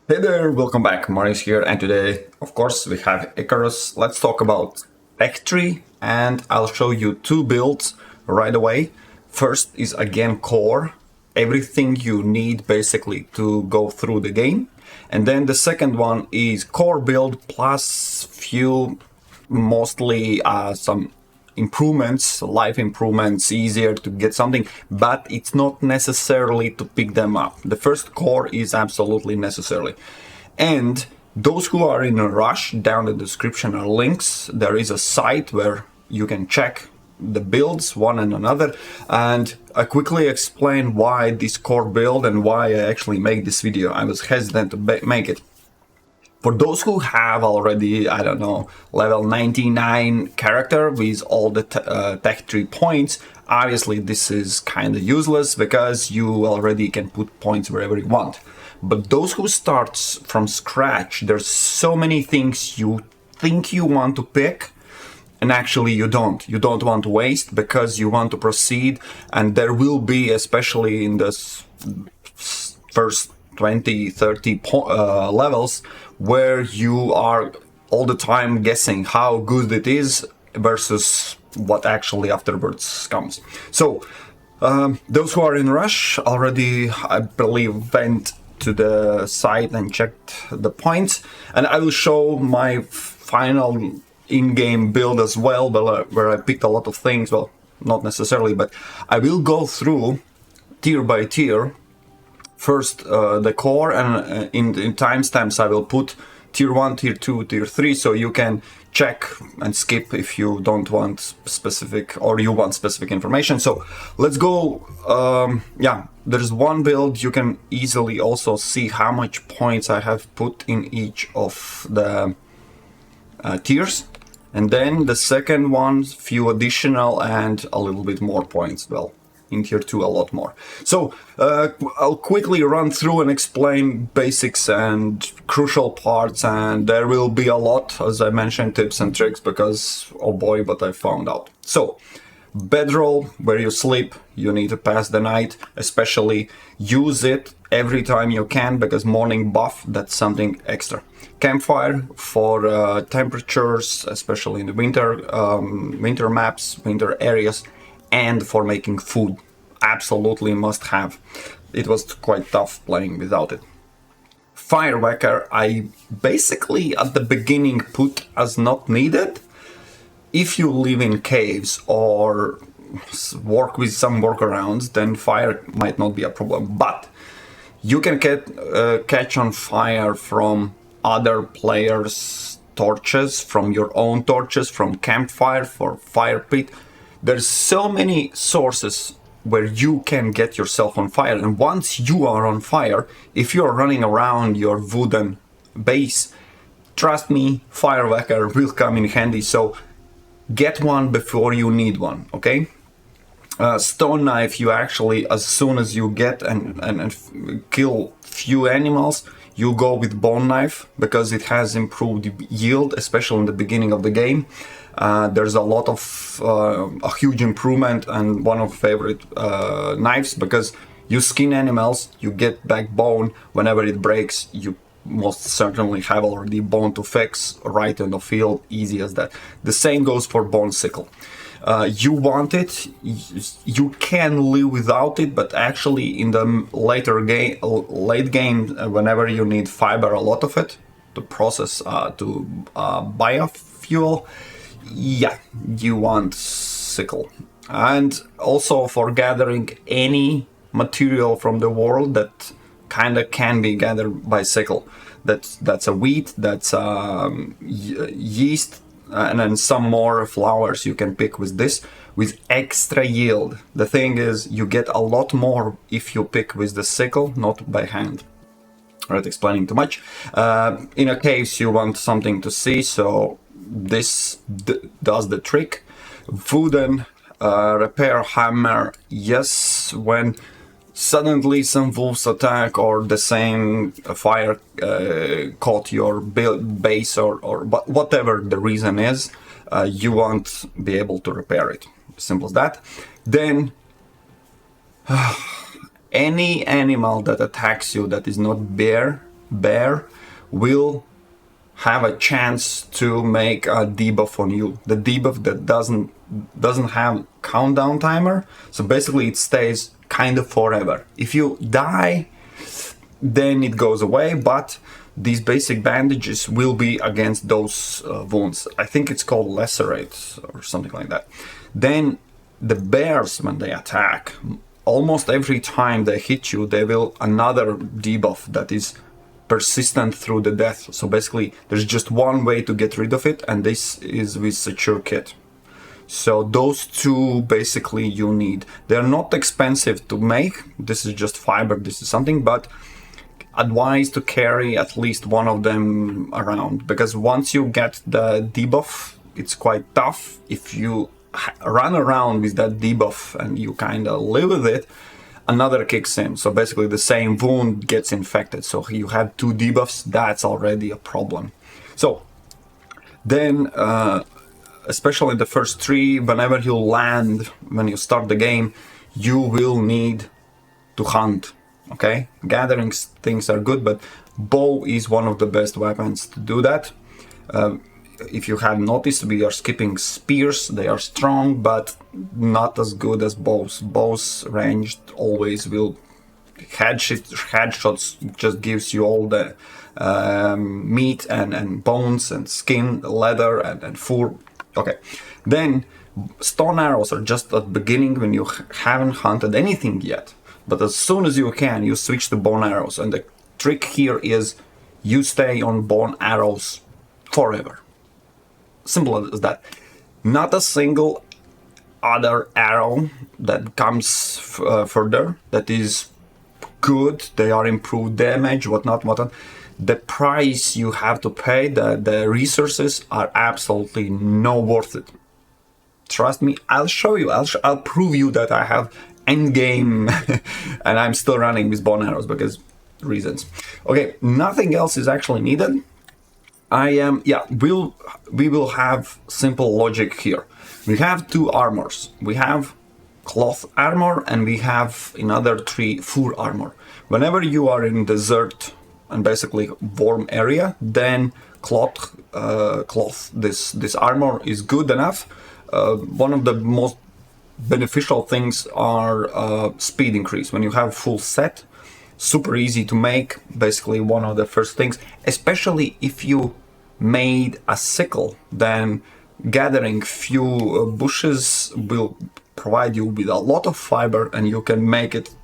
Hey there, welcome back. Marius here, and today, of course, we have Icarus. Let's talk about tech tree, and I'll show you two builds right away. First is again core, everything you need basically to go through the game. And then the second one is core build plus few, mostly some improvements, life improvements, easier to get something, but it's not necessarily to pick them up. The first core is absolutely necessary. And those who are in a rush, down in the description are links. There is a site where you can check the builds one and another, and I quickly explain why this core build and why I actually make this video. I was hesitant to make it. For those who have already, I don't know, level 99 character with all the tech tree points, obviously this is kind of useless because you already can put points wherever you want. But those who start from scratch, there's so many things you think you want to pick, and actually you don't. You don't want to waste because you want to proceed, and there will be, especially in this first 20, 30 levels, where you are all the time guessing how good it is versus what actually afterwards comes. So those who are in rush already, I believe, went to the site and checked the points, and I will show my final in-game build as well, where I picked a lot of things. Well, not necessarily, but I will go through tier by tier. First the core, and in timestamps I will put tier 1, tier 2, tier 3, so you can check and skip if you don't want specific, or you want specific information. So let's go. Yeah, there's one build. You can easily also see how much points I have put in each of the tiers, and then the second one, few additional and a little bit more points. Well, in tier 2 a lot more. So I'll quickly run through and explain basics and crucial parts, and there will be a lot, as I mentioned, tips and tricks, because oh boy, but I found out. So bedroll, where you sleep, you need to pass the night, especially use it every time you can, because morning buff, that's something extra. Campfire for temperatures, especially in the winter maps, winter areas, and for making food. Absolutely must have. It was quite tough playing without it. Firewecker, I basically at the beginning put as not needed. If you live in caves or work with some workarounds, then fire might not be a problem. But you can catch on fire from other players' torches, from your own torches, from campfire, for fire pit. There's so many sources where you can get yourself on fire, and once you are on fire, if you're running around your wooden base, trust me, firewecker will come in handy. So get one before you need one, okay? Stone knife, you actually, as soon as you get and kill few animals, you go with bone knife, because it has improved yield, especially in the beginning of the game. There's a lot of a huge improvement, and one of favorite knives, because you skin animals, you get back bone. Whenever it breaks, you most certainly have already bone to fix right in the field, easy as that. The same goes for bone sickle. You want it, you can live without it, but actually in the late game, whenever you need fiber, a lot of it to process to biofuel, yeah, you want sickle. And also for gathering any material from the world that kind of can be gathered by sickle. That's a wheat, that's yeast, and then some more flowers you can pick with this, with extra yield. The thing is, you get a lot more if you pick with the sickle, not by hand. Alright, explaining too much. In a case you want something to see, so this does the trick. Wooden repair hammer, yes, when suddenly some wolves attack, or the same fire caught your base, or whatever the reason is, you won't be able to repair it. Simple as that. Then any animal that attacks you that is not bear bear will have a chance to make a debuff on you. The debuff that doesn't have countdown timer, so basically it stays kind of forever. If you die, then it goes away, but these basic bandages will be against those wounds. I think it's called lacerate or something like that. Then the bears, when they attack, almost every time they hit you, they will another debuff that is persistent through the death. So basically there's just one way to get rid of it, and this is with secure kit. So those two basically you need. They're not expensive to make. This is just fiber, this is something, but advise to carry at least one of them around, because once you get the debuff, it's quite tough. If you run around with that debuff and you kind of live with it, another kicks in. So basically the same wound gets infected. So you have two debuffs, that's already a problem. So then, especially the first three, whenever you land, when you start the game, you will need to hunt. Okay, gathering things are good, but bow is one of the best weapons to do that. If you have noticed, we are skipping spears. They are strong, but not as good as bows. Bows ranged always will headshots just gives you all the meat and bones and skin, leather and fur. Okay, then stone arrows are just at the beginning when you haven't hunted anything yet. But as soon as you can, you switch to bone arrows. And the trick here is you stay on bone arrows forever. Simple as that. Not a single other arrow that comes further that is good. They are improved damage, whatnot. The price you have to pay, the resources are absolutely not worth it. Trust me, I'll show you. I'll prove you that I have endgame and I'm still running with bone arrows because reasons. Okay, nothing else is actually needed. We will have simple logic here. We have two armors. We have cloth armor and we have another three fur armor. Whenever you are in desert and basically warm area, then cloth, this armor is good enough. One of the most beneficial things are speed increase. When you have full set, super easy to make, basically one of the first things, especially if you made a sickle, then gathering few bushes will provide you with a lot of fiber and you can make it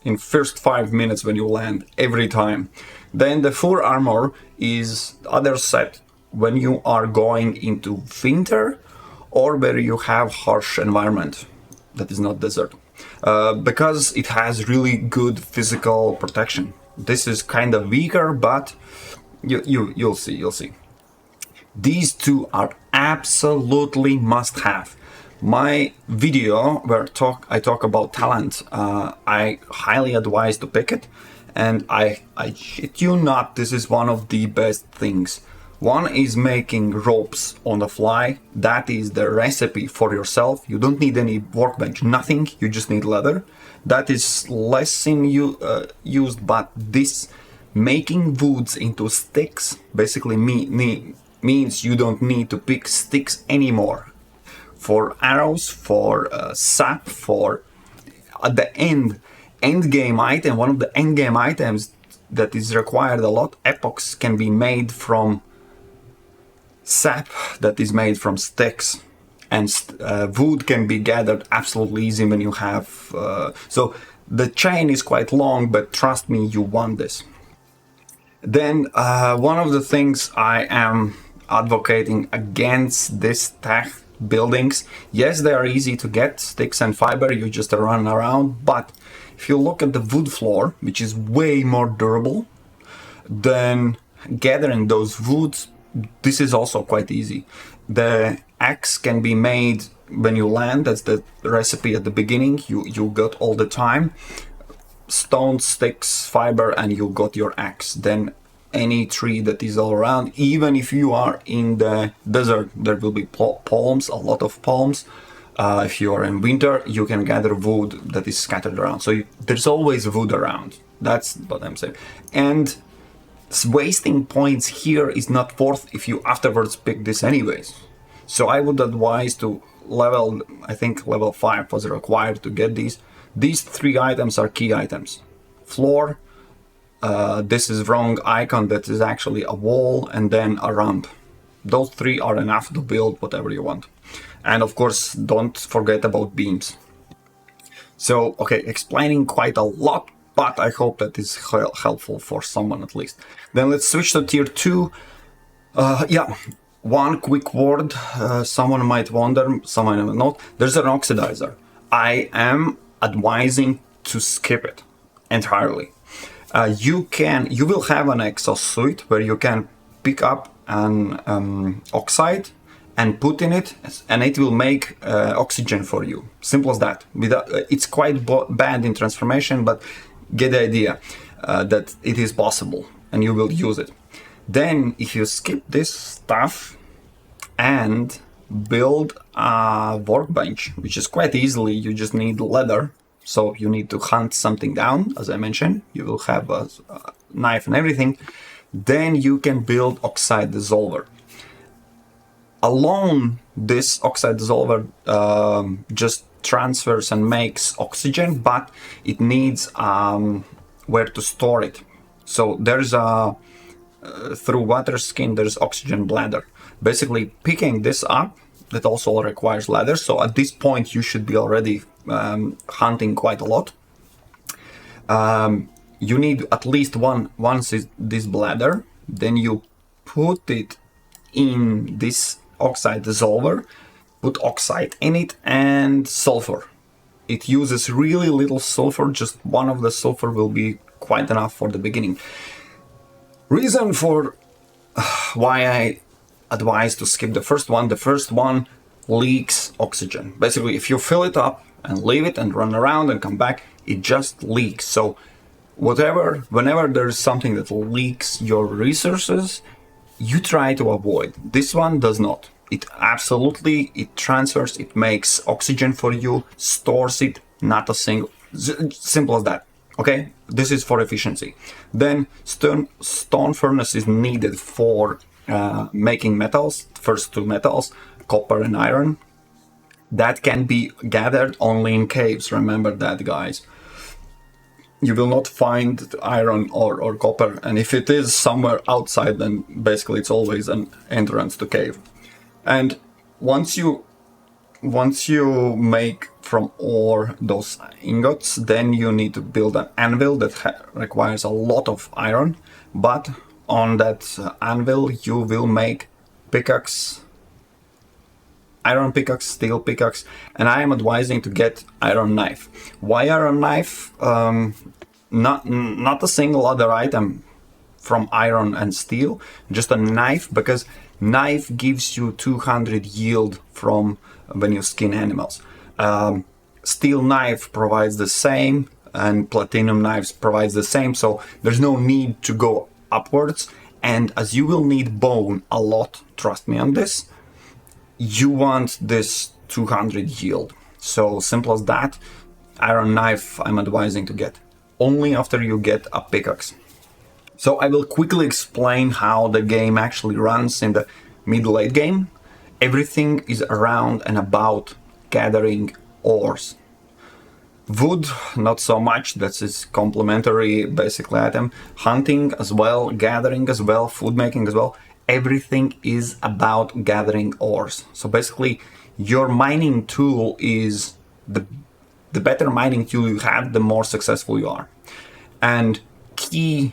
in first 5 minutes when you land every time. Then the fur armor is other set when you are going into winter or where you have harsh environment that is not desert, because it has really good physical protection. This is kind of weaker, but you'll see. These two are absolutely must have. My video where I talk about talent, I highly advise to pick it, and I shit you not, this is one of the best things. One is making ropes on the fly. That is the recipe for yourself. You don't need any workbench, nothing. You just need leather. That is less used, but this making woods into sticks basically means you don't need to pick sticks anymore. For arrows, for sap, for at the end game item, one of the end game items that is required a lot, epochs can be made from sap that is made from sticks, and wood can be gathered absolutely easy when you have so the chain is quite long, but trust me, you want this. Then one of the things I am advocating against this tech buildings, yes, they are easy to get, sticks and fiber, you just run around, but if you look at the wood floor, which is way more durable, then gathering those woods, this is also quite easy. The axe can be made when you land. That's the recipe at the beginning. You got all the time stone, sticks, fiber, and you got your axe. Then any tree that is all around, even if you are in the desert, there will be palms, a lot of palms. If you are in winter, you can gather wood that is scattered around. So there's always wood around. That's what I'm saying. And wasting points here is not worth if you afterwards pick this anyways. So I would advise to level, I think level 5 was required to get these. These 3 items are key items. Floor, this is wrong icon, that is actually a wall, and then a ramp. Those 3 are enough to build whatever you want. And of course, don't forget about beams. So, okay, explaining quite a lot, but I hope that is helpful for someone at least. Then let's switch to tier 2. One quick word, someone might wonder, someone might not. There's an oxidizer. I am advising to skip it entirely. You will have an exosuit where you can pick up an oxide and put in it, and it will make oxygen for you. Simple as that. It's quite bad in transformation, but get the idea that it is possible, and you will use it. Then, if you skip this stuff and build a workbench, which is quite easily, you just need leather. So you need to hunt something down, as I mentioned. You will have a knife and everything. Then you can build oxide dissolver. Alone, this oxide dissolver just transfers and makes oxygen, but it needs where to store it. So there's through water skin, there's oxygen bladder. Basically, picking this up, that also requires leather. So at this point, you should be already hunting quite a lot. You need at least once this bladder. Then you put it in this oxide dissolver, put oxide in it and sulfur. It uses really little sulfur, just one of the sulfur will be quite enough for the beginning. Reason for why I advise to skip the first one leaks oxygen. Basically, if you fill it up and leave it and run around and come back, it just leaks. So whenever there's something that leaks your resources, you try to avoid. This one does not. It transfers, it makes oxygen for you, stores it, not a single, simple as that. Okay, this is for efficiency. Then stone furnace is needed for making metals, first 2 metals, copper and iron. That can be gathered only in caves, remember that, guys. You will not find iron or copper, and if it is somewhere outside, then basically it's always an entrance to cave. And once you make from ore those ingots, then you need to build an anvil that requires a lot of iron, but on that anvil you will make pickaxe, iron pickaxe, steel pickaxe, and I am advising to get iron knife. Why iron knife? Not a single other item from iron and steel, just a knife, because knife gives you 200 yield from when you skin animals. Steel knife provides the same, and platinum knives provides the same, so there's no need to go upwards. And as you will need bone a lot, trust me on this, you want this 200 yield. So simple as that. Iron knife I'm advising to get only after you get a pickaxe. So I will quickly explain how the game actually runs in the mid-late game. Everything is around and about gathering ores. Wood, not so much, that's its complementary basically item. Hunting as well, gathering as well, food making as well. Everything is about gathering ores. So basically, your mining tool is the better mining tool you have, the more successful you are. And key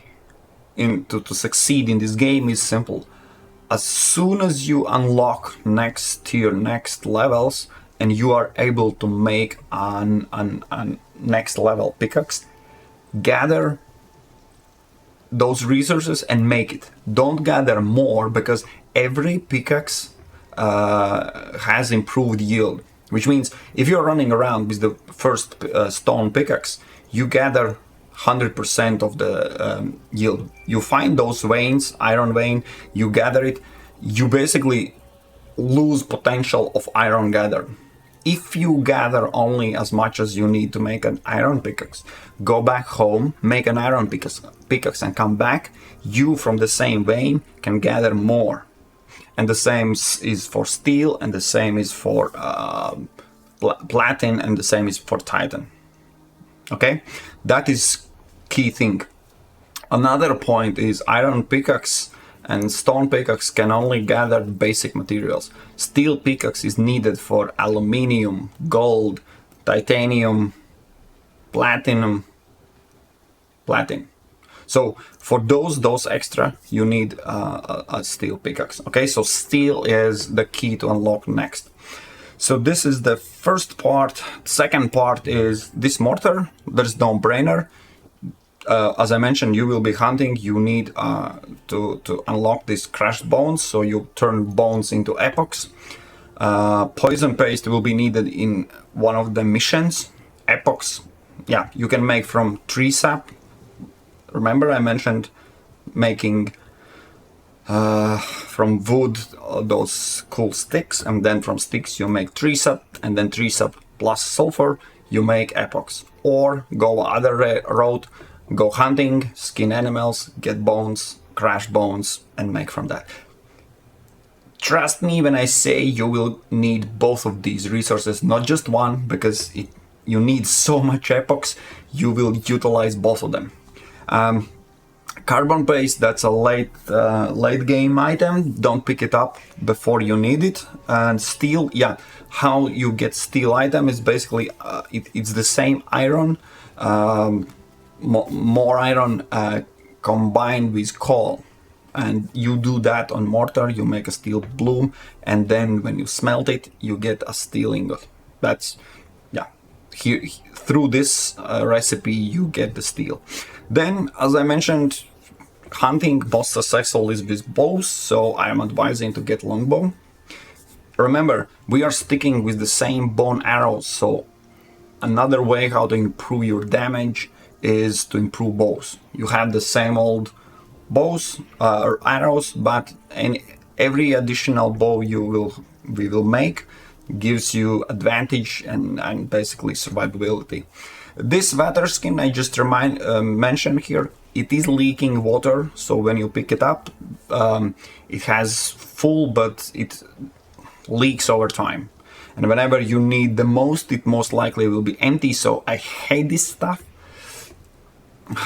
to succeed in this game is simple. As soon as you unlock next tier, next levels, and you are able to make an next level pickaxe, gather those resources and make it. Don't gather more, because every pickaxe has improved yield. Which means if you're running around with the first stone pickaxe, you gather 100% of the yield. You find those veins, iron vein, you gather it, you basically lose potential of iron gather. If you gather only as much as you need to make an iron pickaxe, go back home, make an iron pickaxe and come back, you from the same vein can gather more. And the same is for steel, and the same is for platinum, and the same is for titan. Okay, that is key thing. Another point is iron pickaxe and stone pickaxe can only gather basic materials. Steel pickaxe is needed for aluminium, gold, titanium, platinum. So for those extra, you need a steel pickaxe. Okay, so steel is the key to unlock next. So this is the first part. Second part is this mortar. There's no brainer. As I mentioned, you will be hunting. You need to unlock these crushed bones. So you turn bones into epochs. Poison paste will be needed in one of the missions. Epochs, yeah, you can make from tree sap. Remember I mentioned making from wood those cool sticks, and then from sticks you make tree sap, and then tree sap plus sulfur you make epochs. Or go other road, go hunting, skin animals, get bones, crash bones, and make from that. Trust me when I say you will need both of these resources, not just one, because you need so much epochs, you will utilize both of them. Carbon paste, that's a late game item. Don't pick it up before you need it. And steel, yeah, how you get steel item is basically it's the same iron, more iron combined with coal, and you do that on mortar. You make a steel bloom, and then when you smelt it, you get a steel ingot. That's, yeah, here through this recipe you get the steel. Then, as I mentioned, hunting most successful is with bows, so I am advising to get longbow. Remember, we are sticking with the same bone arrows, so another way how to improve your damage is to improve bows. You have the same old bows or arrows, but every additional bow we will make gives you advantage and basically survivability. This water skin I just mentioned here, it is leaking water, so when you pick it up, it has full, but it leaks over time. And whenever you need the most, it most likely will be empty, so I hate this stuff,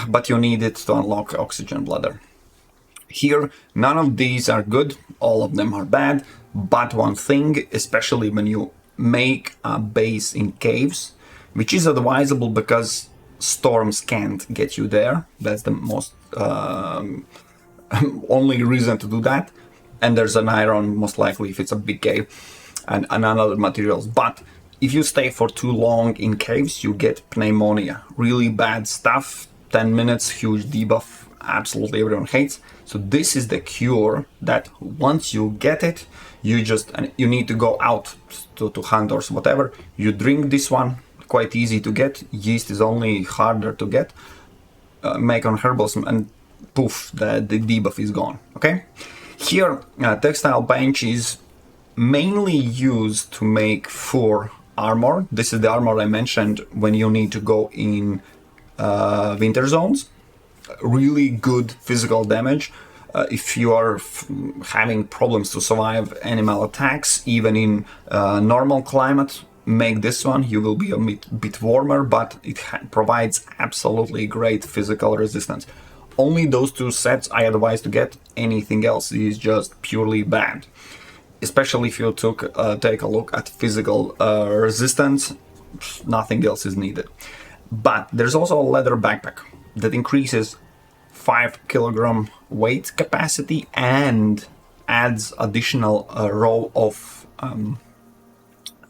but you need it to unlock oxygen bladder. Here, none of these are good, all of them are bad, but one thing, especially when you make a base in caves, which is advisable because storms can't get you there. That's the most only reason to do that. And there's an iron, most likely, if it's a big cave, and other materials. But if you stay for too long in caves, you get pneumonia. Really bad stuff. 10 minutes, huge debuff. Absolutely everyone hates. So this is the cure that once you get it, you need to go out to hunt or whatever. You drink this one. Quite easy to get. Yeast is only harder to get. Make on herbals and poof, the debuff is gone. Okay. Here, textile bench is mainly used to make fur armor. This is the armor I mentioned when you need to go in winter zones. Really good physical damage. If you are having problems to survive animal attacks, even in normal climate, make this one. You will be a bit warmer, but it provides absolutely great physical resistance. Only those two sets I advise to get. Anything else is just purely bad. Especially if you take a look at physical resistance, nothing else is needed. But there's also a leather backpack that increases 5 kilogram weight capacity and adds additional row of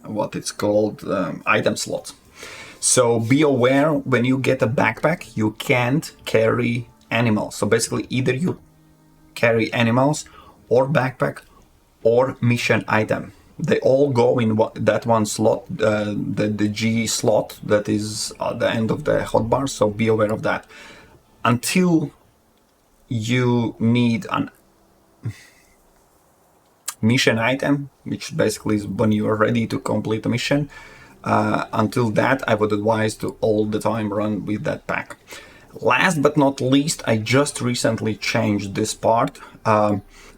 what it's called item slots. So be aware, when you get a backpack, you can't carry animals. So basically either you carry animals or backpack or mission item. They all go in that one slot, the G slot that is at the end of the hotbar, so be aware of that. Until you need mission item, which basically is when you are ready to complete a mission. Until that, I would advise to all the time run with that pack. Last but not least, I just recently changed this part.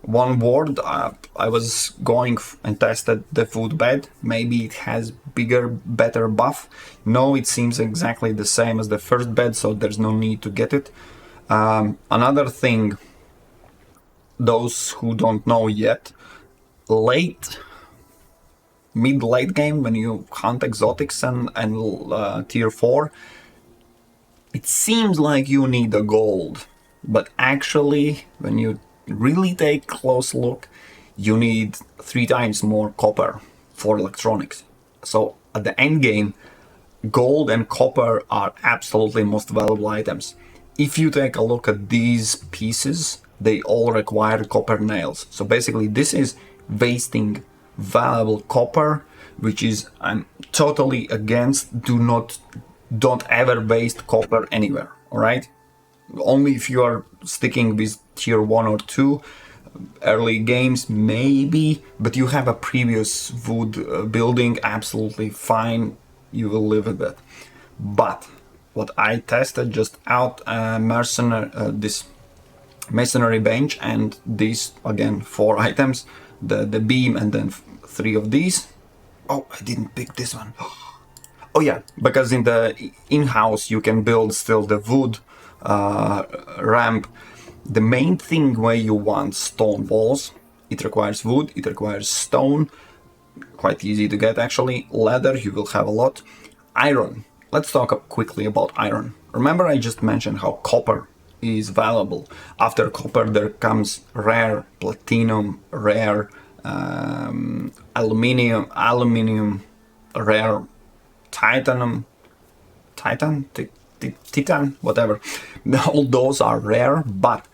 One word, I was going and tested the food bed. Maybe it has bigger, better buff. No, it seems exactly the same as the first bed, so there's no need to get it. Another thing, those who don't know yet, mid-late game, when you hunt exotics and tier 4, it seems like you need a gold, but actually, when you really take a close look, you need 3 times more copper for electronics. So at the end game, gold and copper are absolutely most valuable items. If you take a look at these pieces, they all require copper nails. So basically this is wasting valuable copper, which is I'm totally against. Don't ever waste copper anywhere, all right? Only if you are sticking with tier 1 or 2, early games maybe, but you have a previous wood building, absolutely fine, you will live with that. But what I tested just out, this masonry bench and these, again, 4 items, the beam and then 3 of these. Oh, I didn't pick this one. Oh yeah, because in the in-house you can build still the wood ramp. The main thing where you want stone walls, it requires wood, it requires stone, quite easy to get actually. Leather, you will have a lot. Iron, let's talk quickly about iron. Remember I just mentioned how copper is valuable. After copper there comes rare platinum, rare aluminium, rare titan, whatever. All those are rare, but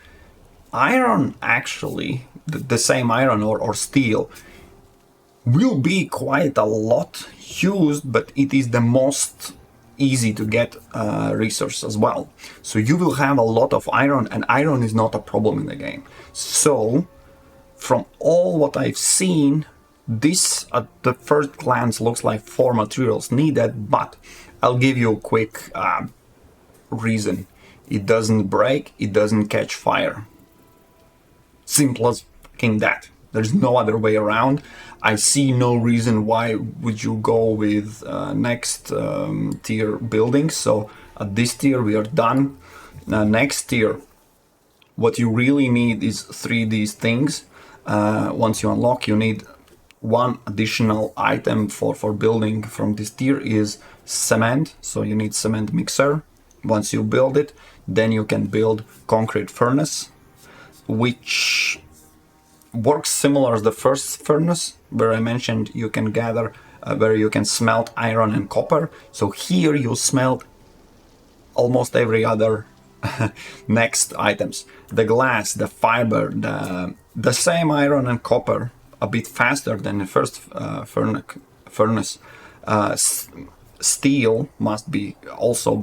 iron actually, the same iron or steel, will be quite a lot used, but it is the most easy to get resource as well. So you will have a lot of iron, and iron is not a problem in the game. So from all what I've seen, this at the first glance looks like 4 materials needed, but I'll give you a quick reason. It doesn't break, it doesn't catch fire. Simple as fucking that. There's no other way around. I see no reason why would you go with next tier buildings. So at this tier we are done. Next tier, what you really need is 3 these things. Once you unlock, you need 1 additional item for building from this tier is cement. So you need cement mixer. Once you build it, then you can build concrete furnace, which works similar as the first furnace, where I mentioned you can gather, where you can smelt iron and copper. So here you smelt almost every other next items. The glass, the fiber, the same iron and copper, a bit faster than the first furnace. Steel must be also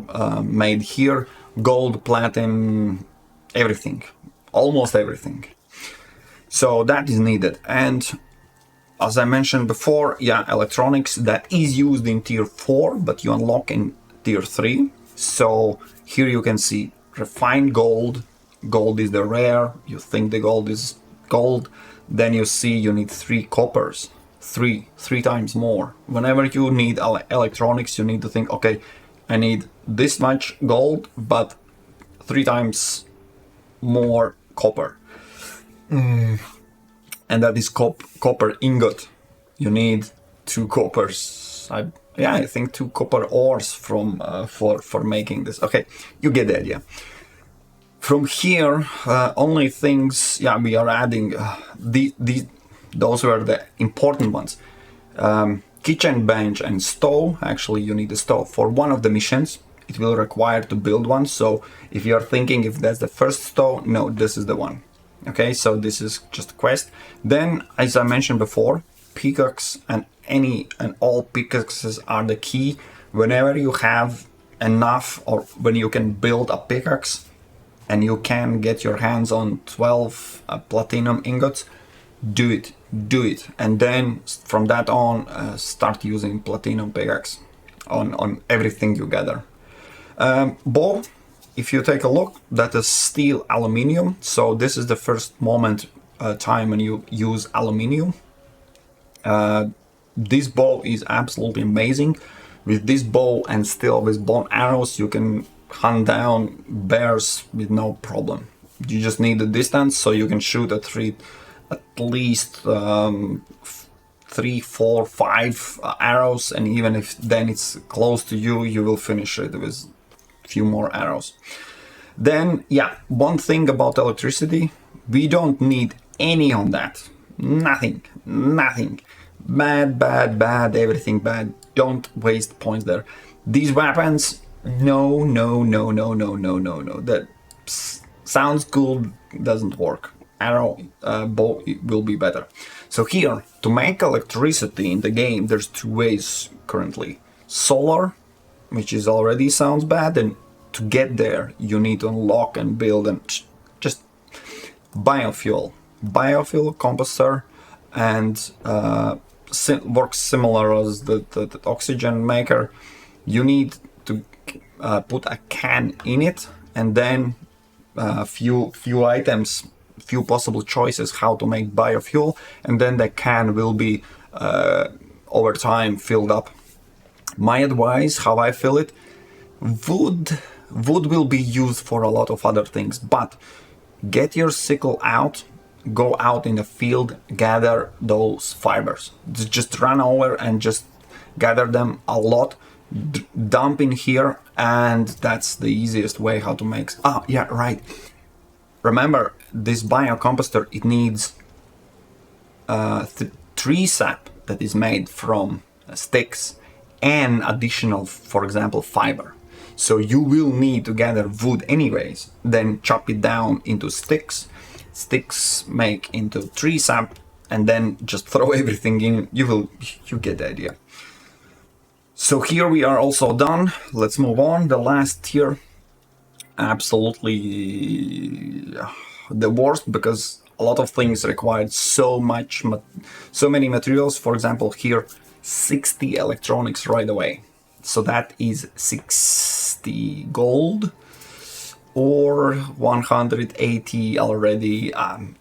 made here. Gold, platinum, everything, almost everything. So that is needed. And as I mentioned before, yeah, electronics, that is used in tier 4, but you unlock in tier 3. So here you can see refined gold. Gold is the rare. You think the gold is gold. Then you see you need 3 coppers. Three times more. Whenever you need electronics, you need to think, okay, I need this much gold, but 3 times more copper. And that is copper ingot. You need 2 coppers. I think 2 copper ores from for making this. Okay, you get the idea. From here, only things, yeah, we are adding those were the important ones. Kitchen bench and stove. Actually, you need a stove for one of the missions. It will require to build one. So if you are thinking if that's the first stove, no, this is the one. Okay, so this is just a quest. Then, as I mentioned before, pickaxe and all pickaxes are the key. Whenever you have enough, or when you can build a pickaxe and you can get your hands on 12 platinum ingots, do it, do it. And then from that on, start using platinum pickaxe on everything you gather. Bow, if you take a look, that is steel aluminium. So this is the first time when you use aluminium. This bow is absolutely amazing. With this bow and still with bone arrows, you can hunt down bears with no problem. You just need the distance, so you can shoot at least 3, 4, 5 arrows, and even if then it's close to you, you will finish it with a few more arrows. Then, yeah, one thing about electricity, we don't need any on that. Nothing. Bad, everything bad. Don't waste points there. These weapons, no. That sounds cool, doesn't work. Arrow, bow will be better. So here, to make electricity in the game, there's 2 ways currently. Solar, which is already sounds bad, and to get there, you need to unlock and build and just biofuel. Biofuel composter, and works similar as the oxygen maker. You need to put a can in it, and then few items, few possible choices how to make biofuel, and then the can will be over time filled up. My advice, how I fill it, wood will be used for a lot of other things, but get your sickle out, go out in the field, gather those fibers. Just run over and just gather them a lot, dump in here, and that's the easiest way how to make. Yeah, right. Remember, this biocomposter, it needs tree sap that is made from sticks and additional, for example, fiber. So you will need to gather wood anyways, then chop it down into sticks. Sticks make into tree sap, and then just throw everything in. You get the idea. So here we are also done. Let's move on. The last tier, absolutely the worst, because a lot of things required so many materials. For example, here 60 electronics right away. So that is 60 gold or 180 already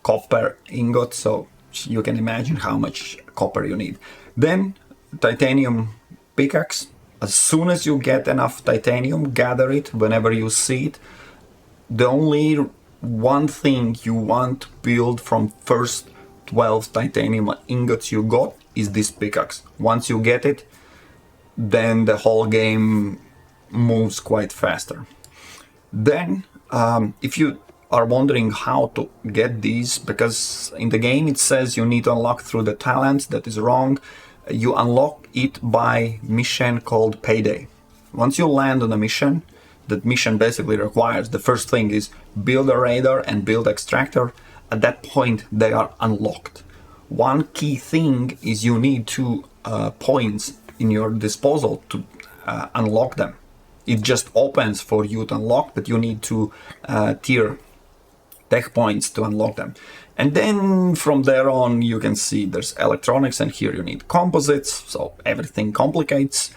copper ingot. So you can imagine how much copper you need. Then titanium pickaxe. As soon as you get enough titanium, gather it whenever you see it. The only one thing you want to build from first 12 titanium ingots you got is this pickaxe. Once you get it, then the whole game moves quite faster. Then, if you are wondering how to get these, because in the game it says you need to unlock through the talent, that is wrong. You unlock it by mission called Payday. Once you land on a mission, that mission basically requires, the first thing is build a radar and build extractor. At that point, they are unlocked. One key thing is you need 2 points in your disposal to unlock them. It just opens for you to unlock, but you need 2 tier tech points to unlock them. And then from there on, you can see there's electronics, and here you need composites, so everything complicates.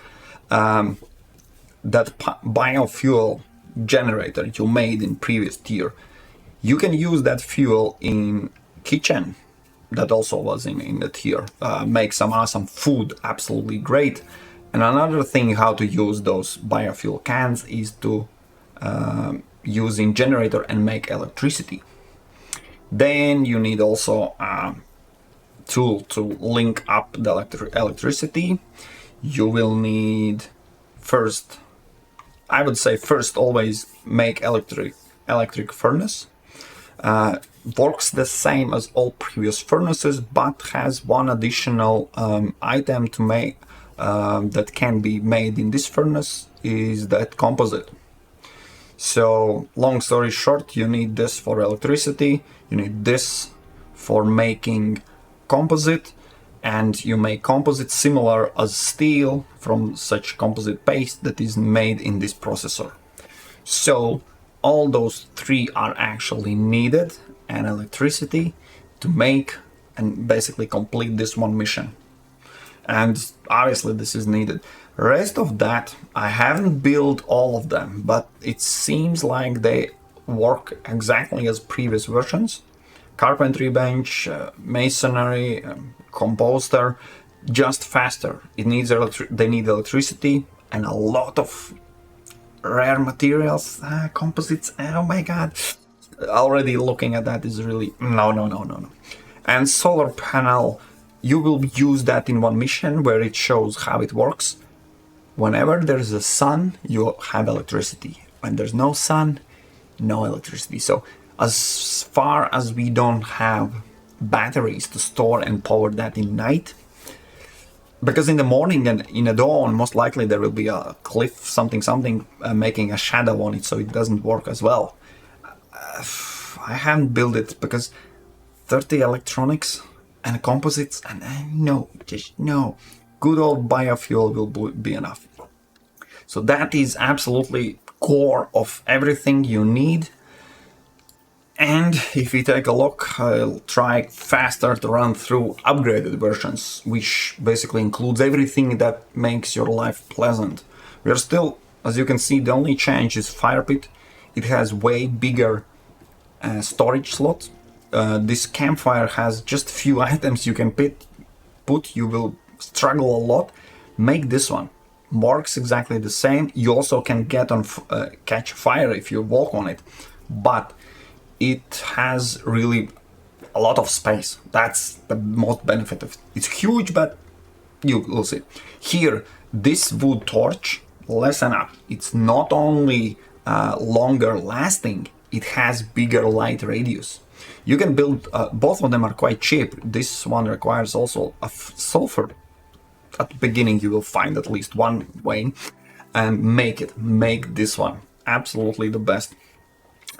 That biofuel generator you made in previous tier, you can use that fuel in kitchen. That also was in the tier. Make some awesome food, absolutely great. And another thing how to use those biofuel cans is to use in generator and make electricity. Then you need also a tool to link up the electricity. You will need first, I would say first always make electric furnace. Works the same as all previous furnaces, but has one additional item to make that can be made in this furnace, is that composite. So long story short, you need this for electricity, you need this for making composite, and you make composite similar as steel from such composite paste that is made in this processor. So all those 3 are actually needed, and electricity to make and basically complete this one mission. And obviously this is needed. Rest of that, I haven't built all of them, but it seems like they work exactly as previous versions. Carpentry bench, masonry, composter, just faster. It needs they need electricity and a lot of rare materials, composites. Oh my god! Already looking at that is really no. And solar panel, you will use that in one mission where it shows how it works. Whenever there's a sun, you have electricity. When there's no sun, no electricity. So as far as we don't have batteries to store and power that in night, because in the morning and in the dawn, most likely there will be a cliff, something, making a shadow on it, so it doesn't work as well. I haven't built it because 30 electronics and composites, and no. Good old biofuel will be enough. So that is absolutely core of everything you need. And if we take a look, I'll try faster to run through upgraded versions, which basically includes everything that makes your life pleasant. We are still, as you can see, the only change is fire pit. It has way bigger storage slots. This campfire has just few items you can put. You will struggle a lot. Make this one. Works exactly the same. You also can get on catch fire if you walk on it, but it has really a lot of space. That's the most benefit of it. It's huge, but you will see. Here, this wood torch, listen up. It's not only longer lasting, it has bigger light radius. You can build, both of them are quite cheap. This one requires also a sulfur. At the beginning you will find at least one way, and make this one absolutely the best.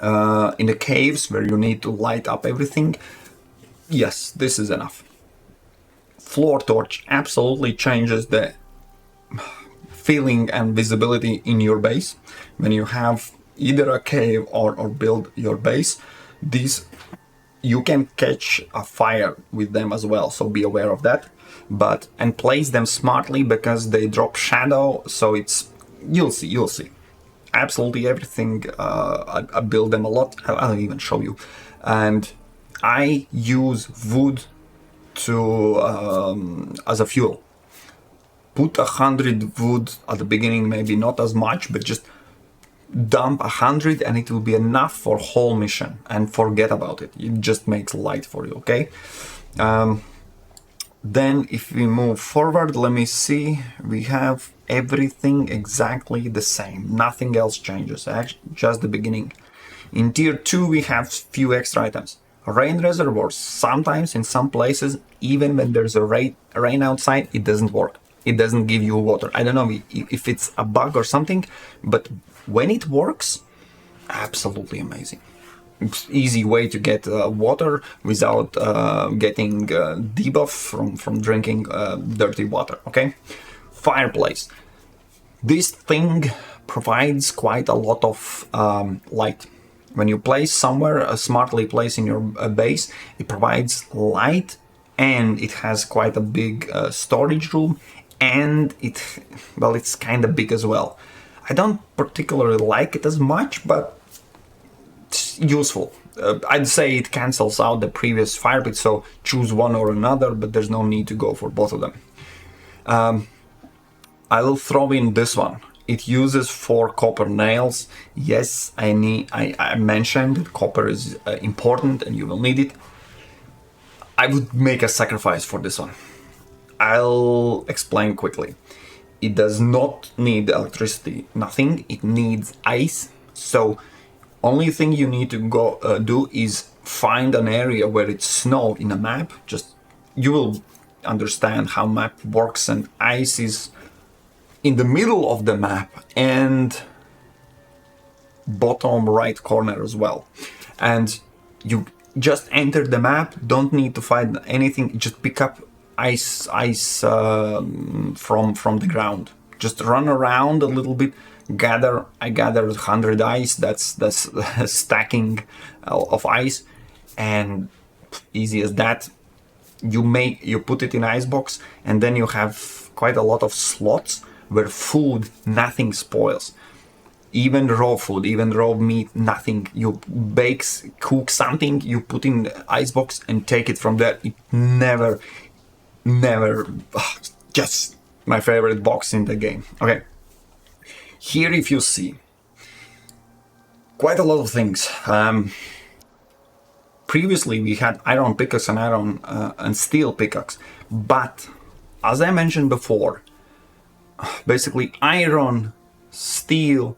In the caves where you need to light up everything, yes, this is enough. Floor torch absolutely changes the feeling and visibility in your base. When you have either a cave or build your base, these you can catch a fire with them as well, so be aware of that. And place them smartly because they drop shadow, so it's you'll see absolutely everything. I build them a lot. I'll even show you. And I use wood to as a fuel. Put 100 wood at the beginning, maybe not as much, but just dump 100 and it will be enough for whole mission, and forget about it. It just makes light for you, okay? Then if we move forward, let me see, we have everything exactly the same. Nothing else changes, just the beginning. In tier 2 we have few extra items. Rain reservoirs, sometimes in some places, even when there's a rain outside, it doesn't work. It doesn't give you water. I don't know if it's a bug or something, but when it works, absolutely amazing. It's easy way to get water without getting debuff from drinking dirty water, okay? Fireplace. This thing provides quite a lot of light. When you place somewhere, smartly place in your base, it provides light, and it has quite a big storage room, and it's kind of big as well. I don't particularly like it as much, but it's useful. I'd say it cancels out the previous fire pit, so choose one or another, but there's no need to go for both of them. I will throw in this one. It uses 4 copper nails. Yes, I mentioned that copper is important and you will need it. I would make a sacrifice for this one. I'll explain quickly. It does not need electricity, nothing. It needs ice. So only thing you need to go do is find an area where it's snow in a map. Just you will understand how map works, and ice is in the middle of the map and bottom right corner as well. And you just enter the map, don't need to find anything, just pick up ice from the ground. Just run around a little bit, I gathered 100 ice, that's stacking of ice, and easy as that. you put it in icebox, and then you have quite a lot of slots where food, nothing spoils. Even raw food, even raw meat, nothing. You cook something, you put in the icebox and take it from there. It never, just my favorite box in the game. Okay. Here, if you see, quite a lot of things. Previously, we had iron pickaxe and iron and steel pickaxe, but as I mentioned before, basically iron, steel,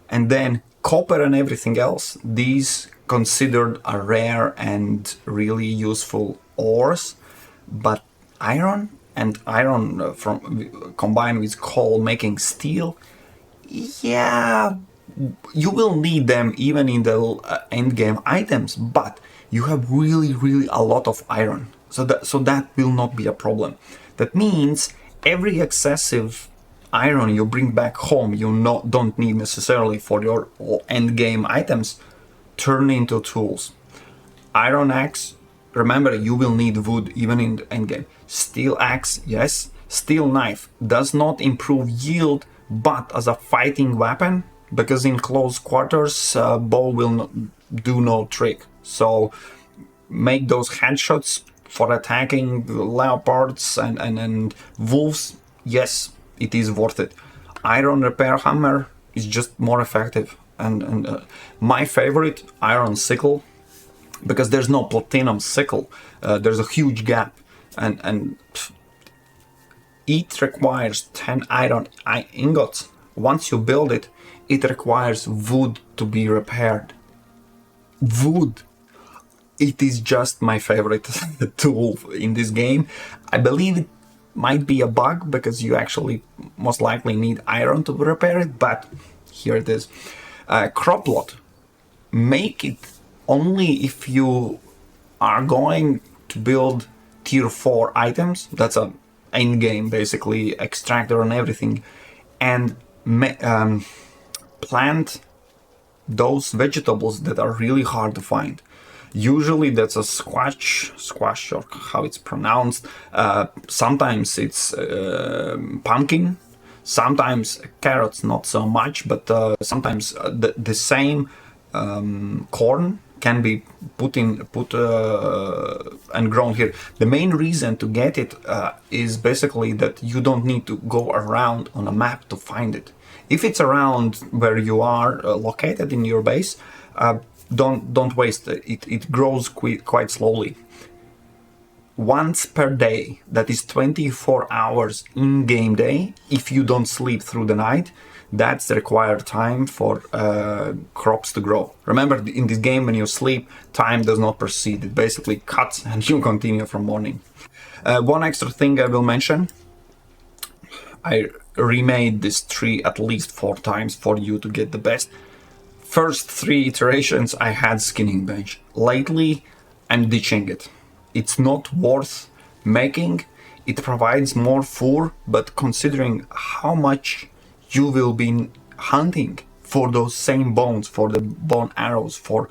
and then copper and everything else, these considered are rare and really useful ores, but iron and iron from combined with coal making steel, yeah, you will need them even in the end game items, but you have really a lot of iron, so that will not be a problem. That means every excessive iron you bring back home, don't need necessarily for your end game items, turn into tools. Iron axe, remember, you will need wood even in the end game. Steel axe, yes. Steel knife does not improve yield, but as a fighting weapon, because in close quarters, bow will do no trick. So make those headshots for attacking leopards and wolves. Yes, it is worth it. Iron repair hammer is just more effective. And my favorite, iron sickle, because there's no platinum sickle. There's a huge gap, and it requires 10 iron ingots. Once you build it, it requires wood to be repaired. Wood. It is just my favorite tool in this game. I believe it might be a bug because you actually most likely need iron to repair it, but here it is. Crop lot. Make it only if you are going to build tier 4 items. That's a end game, basically, extractor and everything. And plant those vegetables that are really hard to find. Usually that's a squash, or how it's pronounced. Sometimes it's pumpkin. Sometimes carrots, not so much, but sometimes the same corn can be put and grown here. The main reason to get it is basically that you don't need to go around on a map to find it. If it's around where you are located in your base, don't waste it. It grows quite slowly. Once per day, that is 24 hours in-game day, if you don't sleep through the night, that's the required time for crops to grow. Remember, in this game, when you sleep, time does not proceed. It basically cuts and you continue from morning. One extra thing I will mention, I remade this tree at least 4 times for you to get the best. First 3 iterations, I had skinning bench. Lately, I'm ditching it. It's not worth making. It provides more fur, but considering how much you will be hunting for those same bones, for the bone arrows, for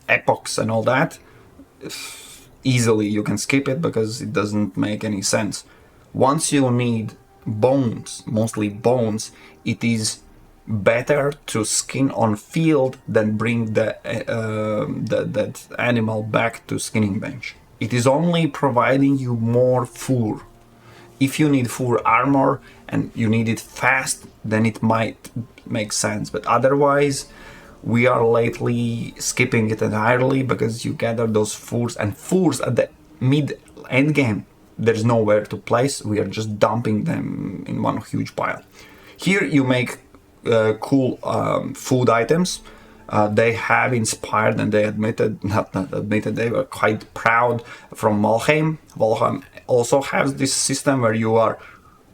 epochs and all that, easily you can skip it because it doesn't make any sense. Once you need bones, mostly bones, it is better to skin on field than bring that animal back to skinning bench. It is only providing you more fur. If you need fur armor and you need it fast, then it might make sense. But otherwise, we are lately skipping it entirely because you gather those furs, and furs at the mid-end game, there's nowhere to place. We are just dumping them in one huge pile. Here you make cool food items. They have inspired, and they they were quite proud from Valheim. Valheim also has this system where you are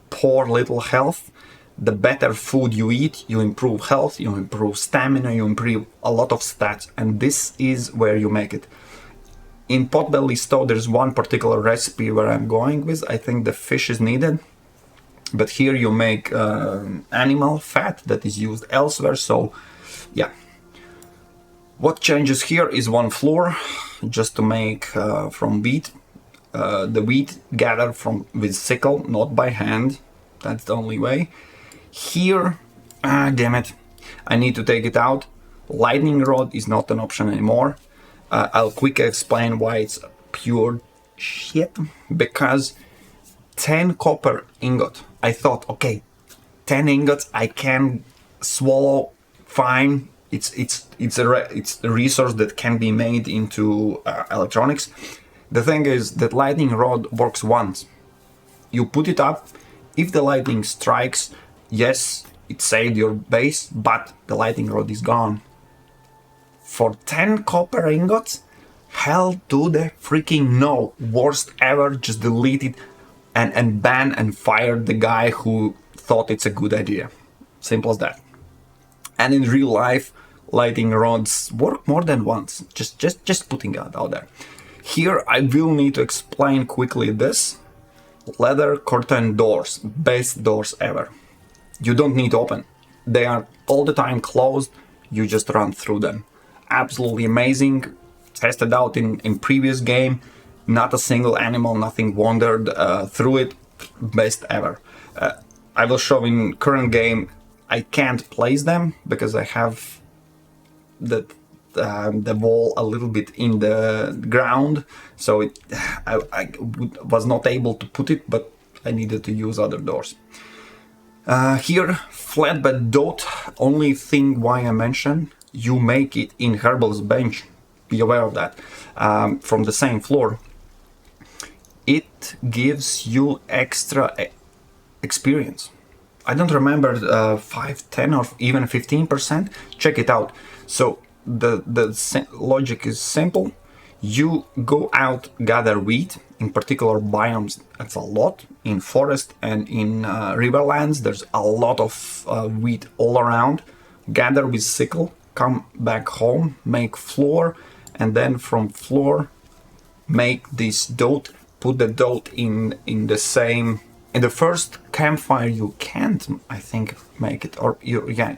poor little health. The better food you eat, you improve health, you improve stamina, you improve a lot of stats, and this is where you make it. In Potbelly Stow, there's one particular recipe where I'm going with. I think the fish is needed, but here you make animal fat that is used elsewhere, so yeah. What changes here is one floor. just to make from wheat. The wheat gathered from with sickle, not by hand. That's the only way. Here, damn it, I need to take it out. Lightning rod is not an option anymore. I'll quickly explain why it's pure shit. Because 10 copper ingot, I thought, okay, 10 ingots I can swallow fine. It's a resource that can be made into electronics. The thing is that lightning rod works once. You put it up, if the lightning strikes, yes, it saved your base, but the lightning rod is gone. For 10 copper ingots? Hell to the freaking no. Worst ever, just delete it and ban and fire the guy who thought it's a good idea. Simple as that. And in real life, lightning rods work more than once. Just putting it out there. Here I will need to explain quickly this. Leather curtain doors, best doors ever. You don't need to open. They are all the time closed. You just run through them. Absolutely amazing. Tested out in previous game. Not a single animal, nothing wandered through it. Best ever. I will show in current game. I can't place them because I have the wall a little bit in the ground, so I was not able to put it, but I needed to use other doors. Here, flatbed dot. Only thing why I mention, you make it in Herbal's bench. Be aware of that. From the same floor. It gives you extra experience. I don't remember 5, 10 or even 15%. Check it out. So the logic is simple. You go out, gather wheat, in particular biomes, that's a lot. In forest and in riverlands, there's a lot of wheat all around. Gather with sickle, come back home, make flour, and then from flour, make this dough. Put the dough in the same... In the first campfire you can't, I think, make it, or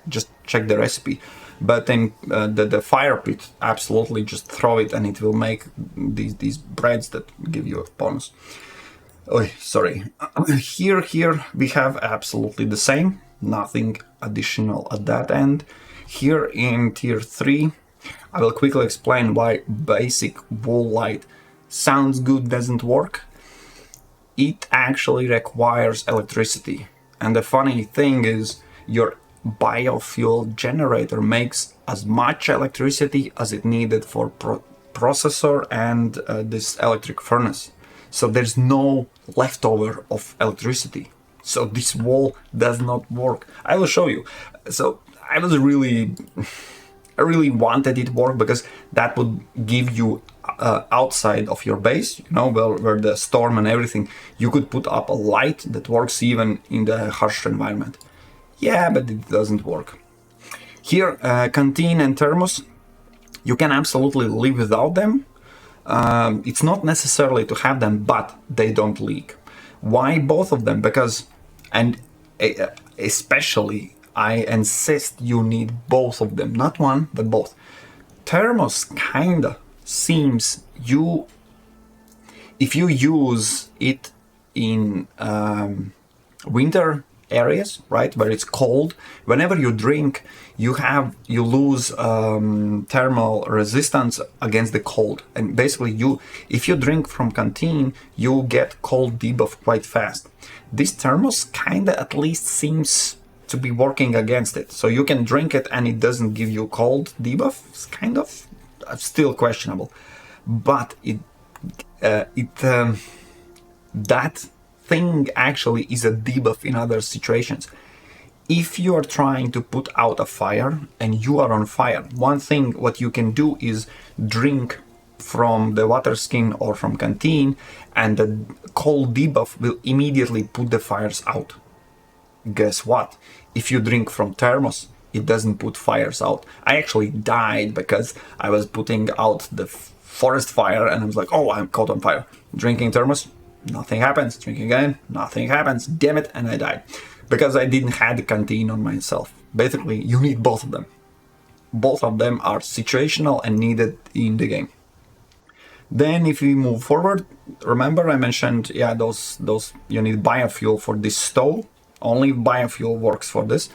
just check the recipe. But in the fire pit, absolutely just throw it and it will make these breads that give you a bonus. Oh, sorry. Here we have absolutely the same, nothing additional at that end. Here in tier 3, I will quickly explain why basic wall light sounds good, doesn't work. It actually requires electricity. And the funny thing is, your biofuel generator makes as much electricity as it needed for processor and this electric furnace. So there's no leftover of electricity. So this wall does not work. I will show you. So I really wanted it to work because that would give you outside of your base, you know, where the storm and everything, you could put up a light that works even in the harsh environment. Yeah, but it doesn't work. Here, canteen and thermos, you can absolutely live without them. It's not necessarily to have them, but they don't leak. Why both of them? Because, and especially, I insist you need both of them. Not one, but both. Thermos kinda seems if you use it in winter areas, right, where it's cold, whenever you drink, you lose thermal resistance against the cold. And basically, if you drink from canteen, you get cold debuff quite fast. This thermos kinda at least seems to be working against it. So you can drink it and it doesn't give you cold debuff. It's kind of still questionable, but that thing actually is a debuff in other situations. If you are trying to put out a fire and you are on fire, one thing what you can do is drink from the water skin or from canteen, and the cold debuff will immediately put the fires out. Guess what? If you drink from thermos, it doesn't put fires out. I actually died because I was putting out the forest fire and I was like, oh, I'm caught on fire. Drinking thermos, nothing happens. Drinking again, nothing happens. Damn it, and I died. Because I didn't have the canteen on myself. Basically, you need both of them. Both of them are situational and needed in the game. Then if we move forward, remember I mentioned, yeah, those you need biofuel for this stove. Only biofuel works for this.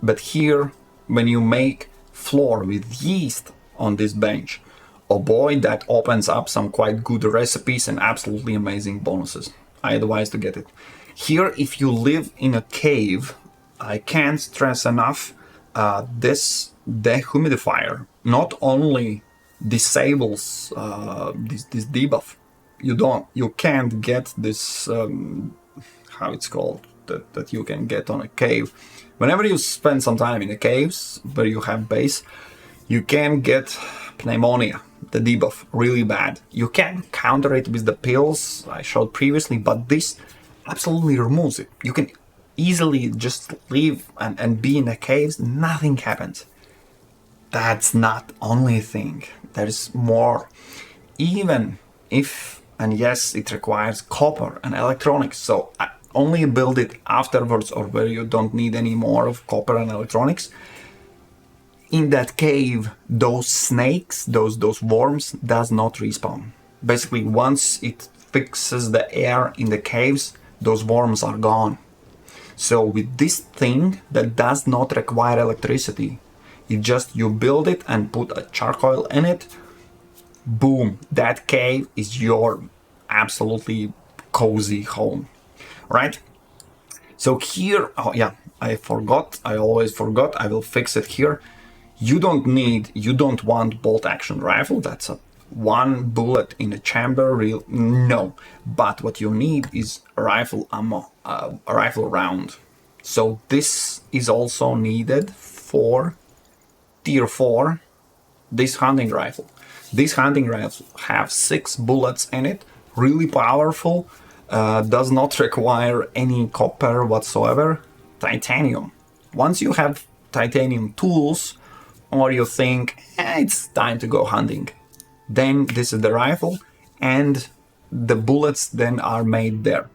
But here, when you make flour with yeast on this bench, oh boy, that opens up some quite good recipes and absolutely amazing bonuses. I advise to get it. Here, if you live in a cave, I can't stress enough, this dehumidifier not only disables this debuff. You can't get this, how it's called, that you can get on a cave. Whenever you spend some time in the caves where you have base, you can get pneumonia, the debuff, really bad. You can counter it with the pills I showed previously, but this absolutely removes it. You can easily just live and be in the caves, nothing happens. That's not only thing, there's more. Even if, and yes, it requires copper and electronics, so I only build it afterwards or where you don't need any more of copper and electronics. In that cave, those snakes, those worms, does not respawn. Basically, once it fixes the air in the caves, those worms are gone. So with this thing that does not require electricity, it just, you build it and put a charcoal in it, boom, that cave is your absolutely cozy home, right? So here, oh yeah, I always forgot, I will fix it here. You don't want bolt action rifle, that's a one bullet in a chamber, no. But what you need is rifle ammo, a rifle round. So this is also needed for tier 4, this hunting rifle. This hunting rifle have 6 bullets in it, really powerful, does not require any copper whatsoever. Titanium. Once you have titanium tools, or you think, it's time to go hunting, then this is the rifle, and the bullets then are made there.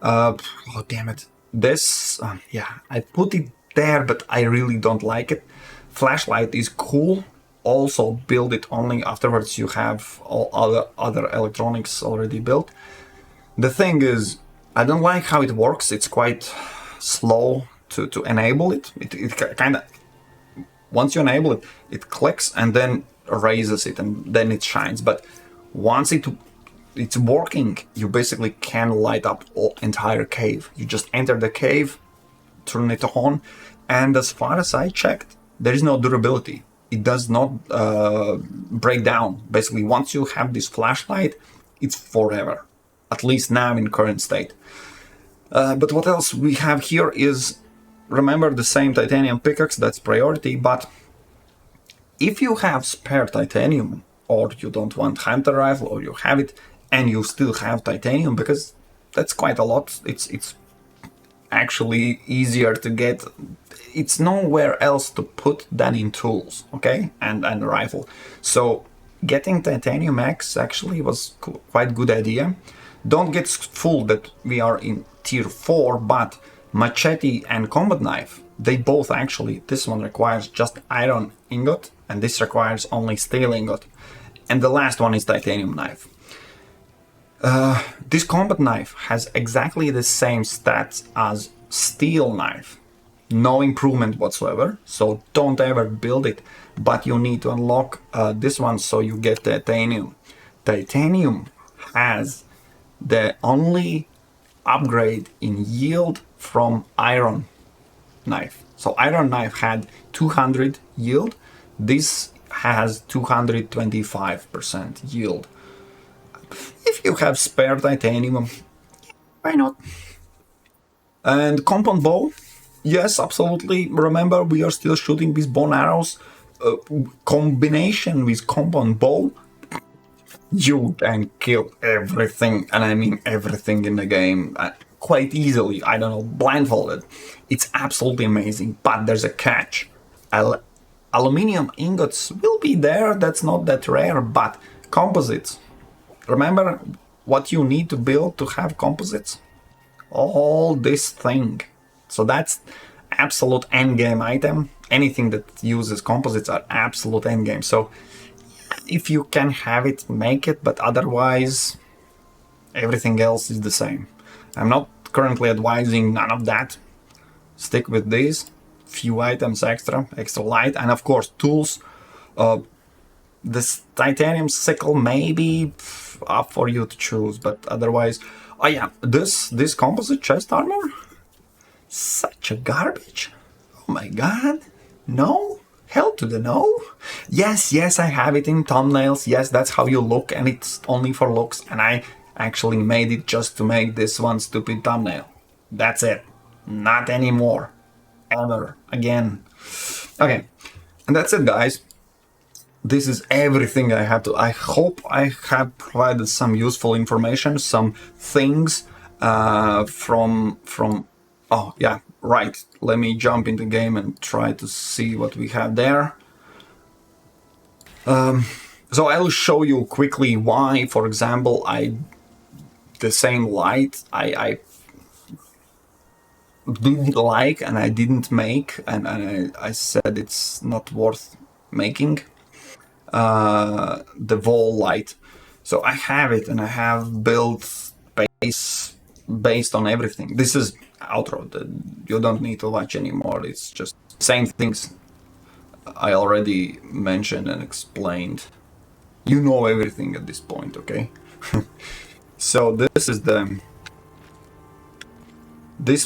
Oh damn it. This, yeah, I put it there, but I really don't like it. Flashlight is cool. Also build it only afterwards you have all other electronics already built. The thing is, I don't like how it works. It's quite slow to enable it. It kind of, once you enable it, it clicks and then raises it and then it shines. But once it's working, you basically can light up all entire cave. You just enter the cave, turn it on, and as far as I checked, there is no durability. It does not break down. Basically, once you have this flashlight, it's forever. At least now in current state. But what else we have here is, remember the same titanium pickaxe, that's priority, but if you have spare titanium, or you don't want hunter rifle, or you have it, and you still have titanium, because that's quite a lot, it's actually easier to get, it's nowhere else to put than in tools, okay, and a rifle. So getting titanium axe actually was quite good idea. Don't get fooled that we are in tier 4, but machete and combat knife, they both actually, this one requires just iron ingot, and this requires only steel ingot. And the last one is titanium knife. This combat knife has exactly the same stats as steel knife. No improvement whatsoever, so don't ever build it, but you need to unlock this one so you get titanium. Titanium has the only upgrade in yield from iron knife. So iron knife had 200 yield, this has 225% yield. If you have spare titanium, why not? And compound bow, yes, absolutely. Remember, we are still shooting with bone arrows. Combination with compound bow, you can kill everything, and I mean everything in the game quite easily. I don't know, blindfolded. It's absolutely amazing, but there's a catch. Aluminium ingots will be there, that's not that rare, but composites. Remember what you need to build to have composites? All this thing. So that's absolute endgame item. Anything that uses composites are absolute endgame. So if you can have it, make it, but otherwise everything else is the same. I'm not currently advising none of that. Stick with these few items extra light, and of course tools. This titanium sickle may be up for you to choose, but otherwise, oh yeah, this composite chest armor, such a garbage. Oh my god, no. Hell to the no. Yes, I have it in thumbnails. Yes, that's how you look, and it's only for looks. And I actually made it just to make this one stupid thumbnail. That's it. Not anymore. Ever. Again. Okay. And that's it, guys. This is everything I have to. I hope I have provided some useful information, some things from. Oh yeah, right. Let me jump into the game and try to see what we have there. So I'll show you quickly why, for example, the same light I didn't like and I didn't make, and I said it's not worth making. The wall light. So I have it, and I have built base based on everything. This is outro. You don't need to watch anymore. It's just same things I already mentioned and explained. You know everything at this point, okay? So this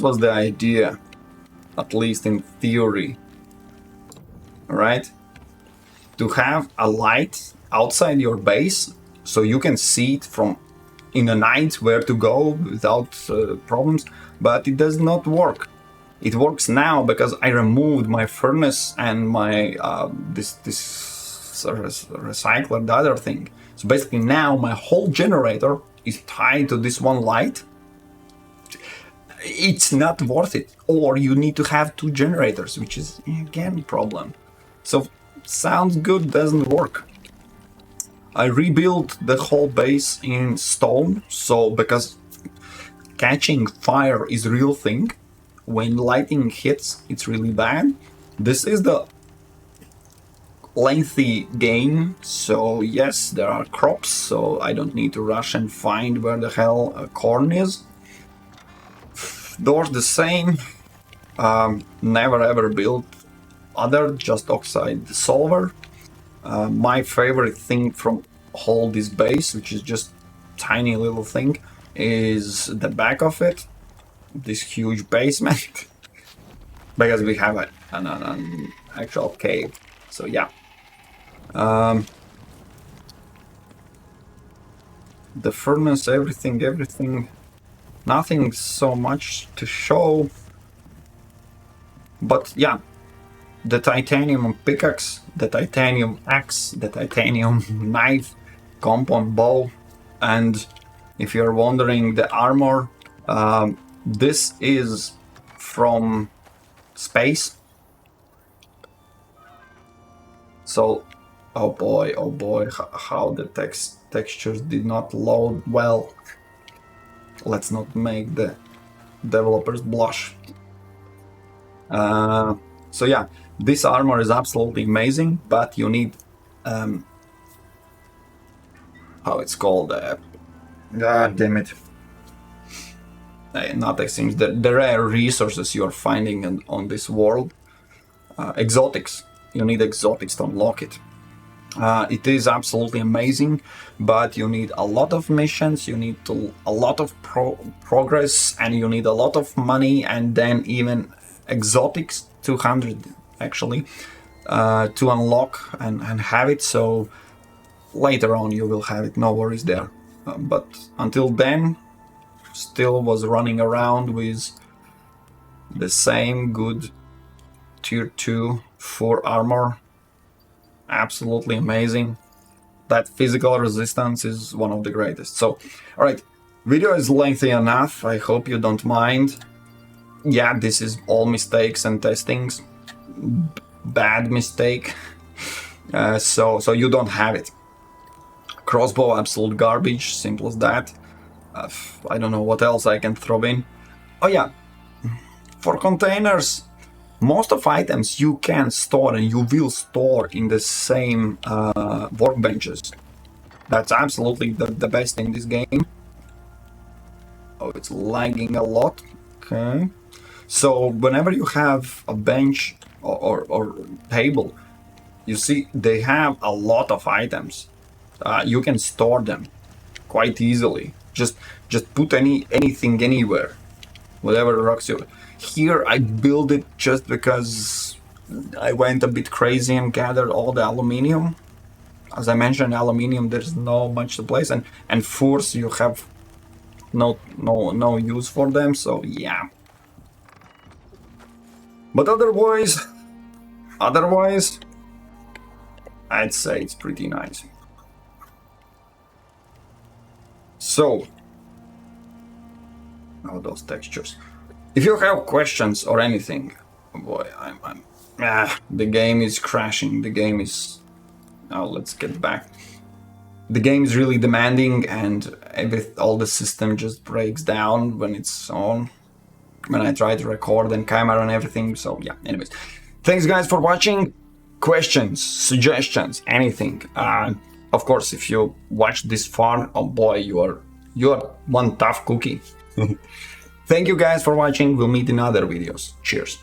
was the idea, at least in theory. Alright? To have a light outside your base so you can see it from in the night where to go without problems, but it does not work. It works now because I removed my furnace and my this recycler, the other thing. So basically now my whole generator is tied to this one light. It's not worth it, or you need to have two generators, which is again a problem. So sounds good, doesn't work. I rebuilt the whole base in stone, so because catching fire is a real thing. When lightning hits, it's really bad. This is the lengthy game, so yes, there are crops, so I don't need to rush and find where the hell corn is. Doors the same. Never ever built other, just oxide dissolver. My favorite thing from whole this base, which is just tiny little thing, is the back of it, this huge basement, because we have an actual cave. So yeah, the furnace, everything, nothing so much to show, but yeah. The titanium pickaxe, the titanium axe, the titanium knife, compound bow, and if you're wondering, the armor, this is from space. So, oh boy, how the textures did not load well. Let's not make the developers blush. So yeah, this armor is absolutely amazing, but you need how it's called, god damn it, not things, the rare resources you're finding on this world, exotics. You need exotics to unlock it. It is absolutely amazing, but you need a lot of missions, you need a lot of progress, and you need a lot of money, and then even exotics, 200 actually, to unlock and have it. So later on you will have it, no worries there. But until then, still was running around with the same good tier 2 4 armor. Absolutely amazing. That physical resistance is one of the greatest. So, alright, video is lengthy enough, I hope you don't mind. Yeah, this is all mistakes and testings. Bad mistake. So you don't have it. Crossbow, absolute garbage, simple as that. I don't know what else I can throw in. Oh yeah, for containers, Most of items you can store and you will store in the same workbenches. That's absolutely the best in this game. Oh, it's lagging a lot. Okay. So whenever you have a bench or table, you see they have a lot of items. You can store them quite easily. Just put anything anywhere, whatever rocks you. Here I build it just because I went a bit crazy and gathered all the aluminium. As I mentioned, aluminium there's no much to place, and furs you have no use for them. So yeah. But otherwise, I'd say it's pretty nice. So, now those textures. If you have questions or anything, boy, the game is crashing. The game is. Now let's get back. The game is really demanding, and all the system just breaks down when it's on. When I try to record and camera and everything. So yeah. Anyways, thanks guys for watching. Questions, suggestions, anything. Of course, if you watch this far, oh boy, you're one tough cookie. Thank you guys for watching. We'll meet in other videos. Cheers.